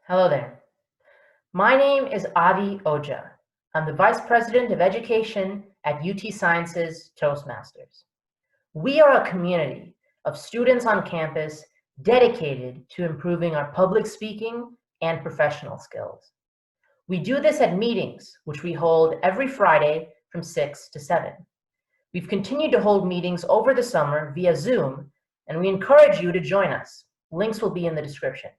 Hello there. My name is Adi Oja. I'm the Vice President of Education at UT Science's Toastmasters. We are a community of students on campus dedicated to improving our public speaking and professional skills. We do this at meetings, which we hold every Friday from 6 to 7. We've continued to hold meetings over the summer via Zoom, and we encourage you to join us. Links will be in the description.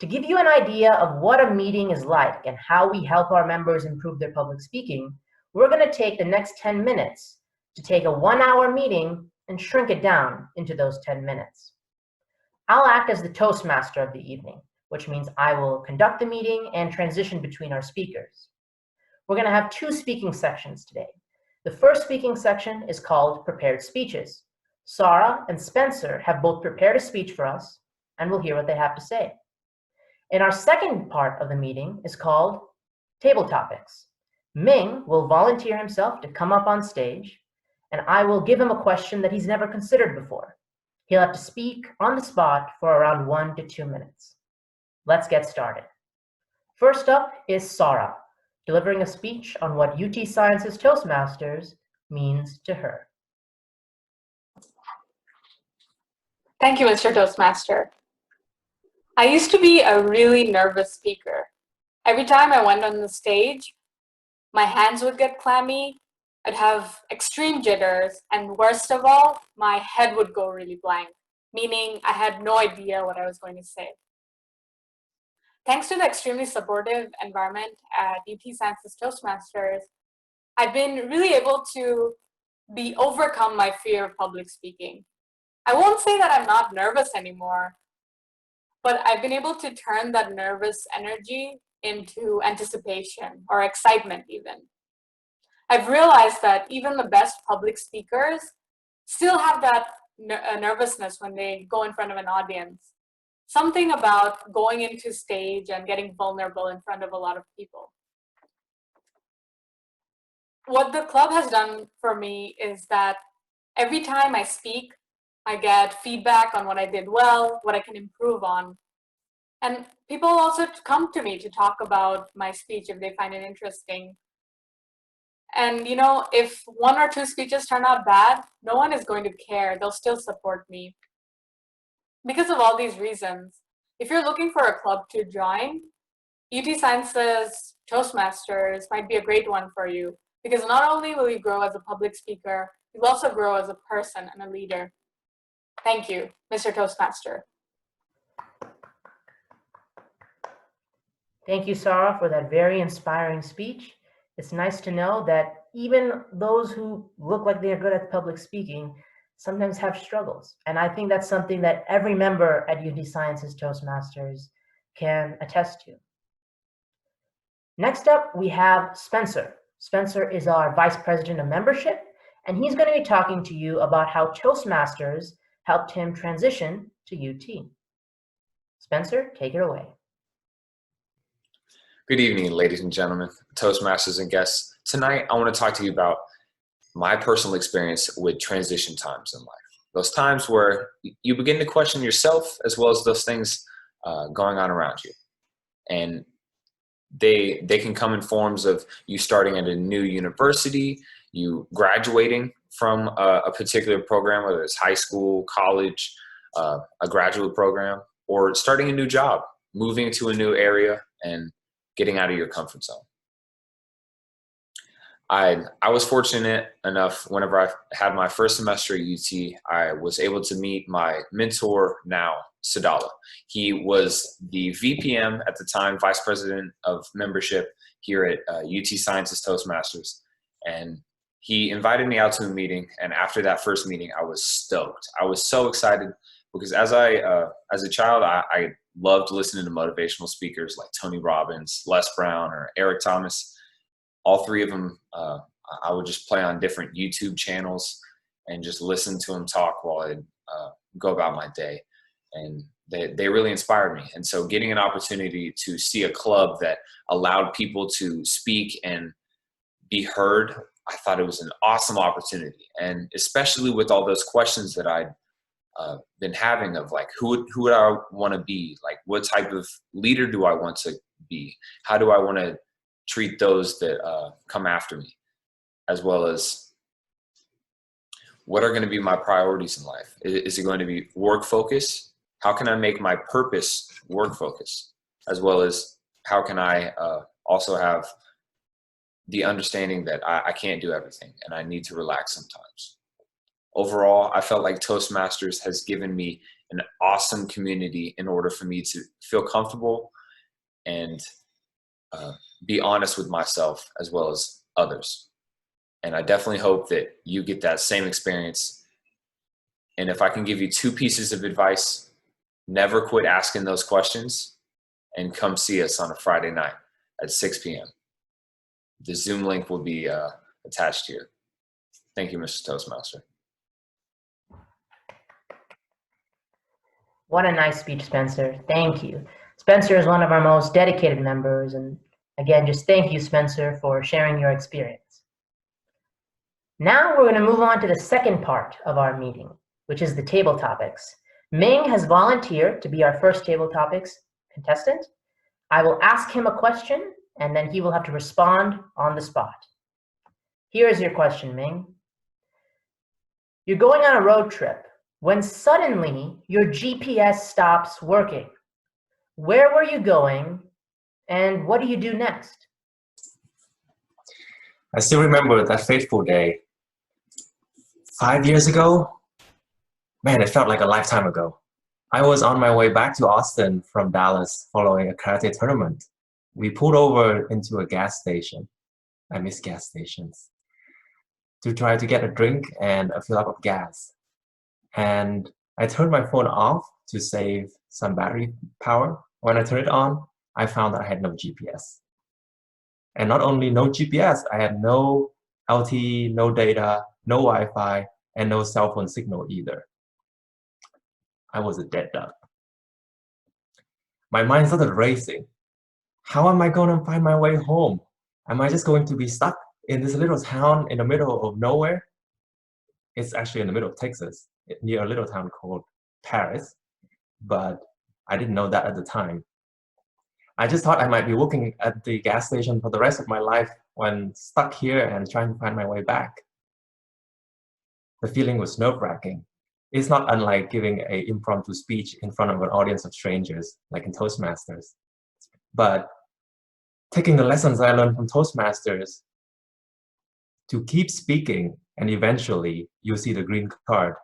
To give you an idea of what a meeting is like and how we help our members improve their public speaking, we're going to take the next 10 minutes to take a 1-hour meeting and shrink it down into those 10 minutes. I'll act as the Toastmaster of the evening, which means I will conduct the meeting and transition between our speakers. We're going to have 2 speaking sections today. The first speaking section is called Prepared Speeches. Sarah and Spencer have both prepared a speech for us, and we'll hear what they have to say. And our second part of the meeting is called Table Topics. Ming will volunteer himself to come up on stage, and I will give him a question that he's never considered before. He'll have to speak on the spot for around 1 to 2 minutes. Let's get started. First up is Sarah, delivering a speech on what UT Science's Toastmasters means to her. Thank you, Mr. Toastmaster. I used to be a really nervous speaker. Every time I went on the stage, my hands would get clammy, I'd have extreme jitters, and worst of all, my head would go really blank, meaning I had no idea what I was going to say. Thanks to the extremely supportive environment at UT Science's Toastmasters, I've been really able to overcome my fear of public speaking. I won't say that I'm not nervous anymore, but I've been able to turn that nervous energy into anticipation or excitement even. I've realized that even the best public speakers still have that nervousness when they go in front of an audience. Something about going into stage and getting vulnerable in front of a lot of people. What the club has done for me is that every time I speak, I get feedback on what I did well, what I can improve on. And people also come to me to talk about my speech if they find it interesting. And if 1 or 2 speeches turn out bad, no one is going to care. They'll still support me. Because of all these reasons, if you're looking for a club to join, UT Science's Toastmasters might be a great one for you. Because not only will you grow as a public speaker, you'll also grow as a person and a leader. Thank you, Mr. Toastmaster. Thank you, Sarah, for that very inspiring speech. It's nice to know that even those who look like they are good at public speaking sometimes have struggles. And I think that's something that every member at UT Science's Toastmasters can attest to. Next up, we have Spencer. Spencer is our Vice President of Membership, and he's going to be talking to you about how Toastmasters helped him transition to UT. Spencer, take it away. Good evening, ladies and gentlemen, Toastmasters and guests. Tonight, I want to talk to you about my personal experience with transition times in life. Those times where you begin to question yourself as well as those things going on around you. And they can come in forms of you starting at a new university, you graduating from a particular program, whether it's high school, college, a graduate program, or starting a new job, moving to a new area and getting out of your comfort zone. I was fortunate enough whenever I had my first semester at UT, I was able to meet my mentor now, Sadala. He was the VPM at the time, Vice President of Membership here at UT Science's Toastmasters. And he invited me out to a meeting. And after that first meeting, I was stoked. I was so excited because as a child, I loved listening to motivational speakers like Tony Robbins, Les Brown, or Eric Thomas. All 3 of them, I would just play on different YouTube channels and just listen to them talk while I'd go about my day. And they really inspired me. And so getting an opportunity to see a club that allowed people to speak and be heard, I thought it was an awesome opportunity. And especially with all those questions that I'd been having of like, who would I want to be? Like, What type of leader do I want to be? How do I want to treat those that come after me? As well as what are going to be my priorities in life? Is it going to be work focus? How can I make my purpose work focus? As well as how can I also have the understanding that I can't do everything and I need to relax sometimes. Overall, I felt like Toastmasters has given me an awesome community in order for me to feel comfortable and be honest with myself as well as others. And I definitely hope that you get that same experience. And if I can give you 2 pieces of advice, never quit asking those questions and come see us on a Friday night at 6 p.m. The Zoom link will be attached here. Thank you, Mr. Toastmaster. What a nice speech, Spencer. Thank you. Spencer is one of our most dedicated members. And again, just thank you, Spencer, for sharing your experience. Now we're going to move on to the second part of our meeting, which is the table topics. Ming has volunteered to be our first table topics contestant. I will ask him a question, and then he will have to respond on the spot. Here is your question, Ming. You're going on a road trip when suddenly your GPS stops working. Where were you going, and what do you do next? I still remember that fateful day. 5 years ago? Man, it felt like a lifetime ago. I was on my way back to Austin from Dallas following a karate tournament. We pulled over into a gas station. I miss gas stations. To try to get a drink and a fill up of gas. And I turned my phone off to save some battery power. When I turned it on, I found that I had no GPS. And not only no GPS, I had no LTE, no data, no Wi-Fi, and no cell phone signal either. I was a dead duck. My mind started racing. How am I going to find my way home? Am I just going to be stuck in this little town in the middle of nowhere? It's actually in the middle of Texas, near a little town called Paris, but I didn't know that at the time. I just thought I might be working at the gas station for the rest of my life when stuck here and trying to find my way back. The feeling was nerve-wracking. It's not unlike giving an impromptu speech in front of an audience of strangers, like in Toastmasters. But taking the lessons I learned from Toastmasters to keep speaking, and eventually you'll see the green card.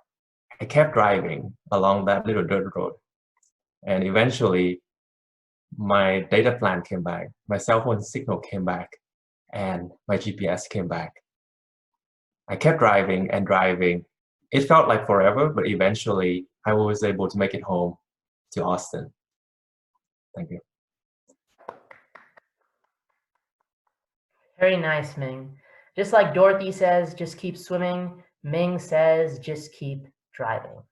I kept driving along that little dirt road. And eventually my data plan came back, my cell phone signal came back, and my GPS came back. I kept driving and driving. It felt like forever, but eventually I was able to make it home to Austin. Thank you. Very nice, Ming. Just like Dorothy says, just keep swimming, Ming says, just keep driving.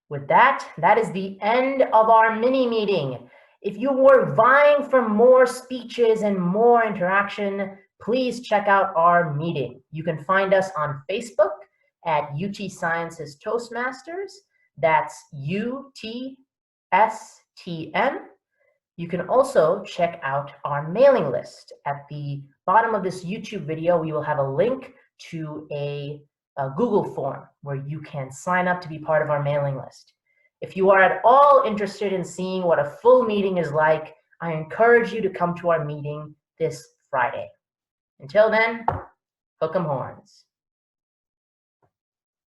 With that, that is the end of our mini meeting. If you were vying for more speeches and more interaction, please check out our meeting. You can find us on Facebook at UT Sciences Toastmasters. That's UTSTM. You can also check out our mailing list. At the bottom of this YouTube video, we will have a link to a Google form where you can sign up to be part of our mailing list. If you are at all interested in seeing what a full meeting is like, I encourage you to come to our meeting this Friday. Until then, hook 'em horns.